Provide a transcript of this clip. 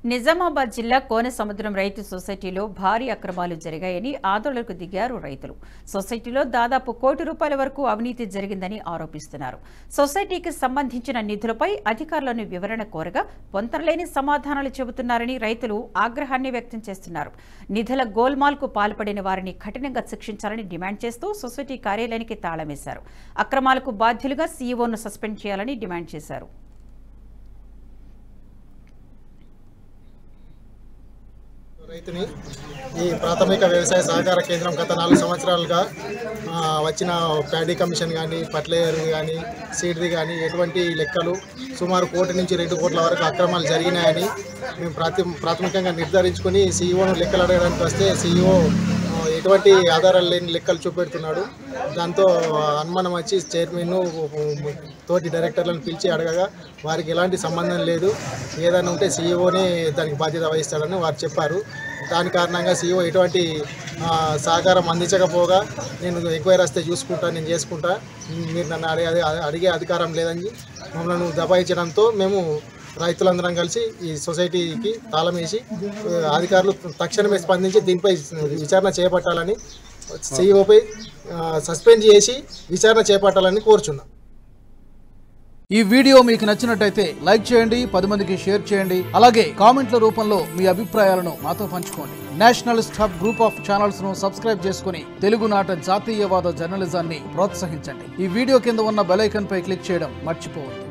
నిజామాబాద్ జిల్లా కోనసముద్రం రైతు సొసైటీలో భారీ అక్రమాలు జరిగాయని ఆందోళనకు దిగారు రైతులు. సొసైటీలో దాదాపు ₹1 కోటి వరకు అవినీతి జరిగిందని ఆరోపిస్తున్నారు. సొసైటీకి సంబంధించిన నిధులపై అధికారులను వివరణ కోరగా పొంతనలేని సమాధానాలు చెబుతున్నారని రైతులు ఆగ్రహాన్ని వ్యక్తం చేస్తున్నారు. నిధుల గోల్మాల్కు పాల్పడిన వారిని కఠినంగా శిక్షించాలని డిమాండ్ చేస్తూ సొసైటీ కార్యాలయానికి తాళం వేశారు. అక్రమాలకు బాధ్యులుగా సీఈఓను సస్పెండ్ చేయాలని డిమాండ్ చేశారు. రైతుని ఈ ప్రాథమిక వ్యవసాయ సహకార కేంద్రం గత 4 సంవత్సరాలుగా వచ్చిన ప్యాడీ కమిషన్ కానీ ఫర్టిలైజర్ కానీ సీడ్ది కానీ ఎటువంటి లెక్కలు సుమారు 1 కోటి నుంచి 2 కోట్ల వరకు అక్రమాలు జరిగినాయని మేము ప్రాథమికంగా నిర్ధారించుకొని సీఈఓను లెక్కలు అడగడానికి వస్తే సీఈఓ ఎటువంటి ఆధారాలు లేని లెక్కలు చూపెడుతున్నాడు. దాంతో అనుమానం వచ్చి చైర్మన్ తోటి డైరెక్టర్లను పిలిచి అడగగా వారికి ఎలాంటి సంబంధం లేదు, ఏదైనా ఉంటే సీఈఓనే దానికి బాధ్యత వహిస్తాడని వారు చెప్పారు. దాని కారణంగా సీఈఓ ఎటువంటి సహకారం అందించకపోగా నేను ఎంక్వైరీ వస్తే చూసుకుంటా, నేను చేసుకుంటా, మీరు నన్ను అడిగే అధికారం లేదని మమ్మల్ని దబాయించడంతో మేము రైతులందరం కలిసి ఈ సొసైటీకి తాళం వేసి అధికారులు తక్షణమే స్పందించి దీనిపై విచారణ చేపట్టాలని సీఈఓపై సస్పెండ్ చేసి విచారణ చేపట్టాలని కోరుచున్నాం. ఈ వీడియో మీకు నచ్చినట్టయితే లైక్ చేయండి, 10 మందికి షేర్ చేయండి. అలాగే కామెంట్ల రూపంలో మీ అభిప్రాయాలను మాతో పంచుకోండి. Nationalist hub group of channels ను సబ్స్క్రైబ్ చేసుకుని తెలుగునాట జాతీయవాద జర్నలిజాన్ని ప్రోత్సహించండి. ఈ వీడియో కింద ఉన్న బెల్ ఐకాన్ పై క్లిక్ చేయడం మర్చిపోవద్దు.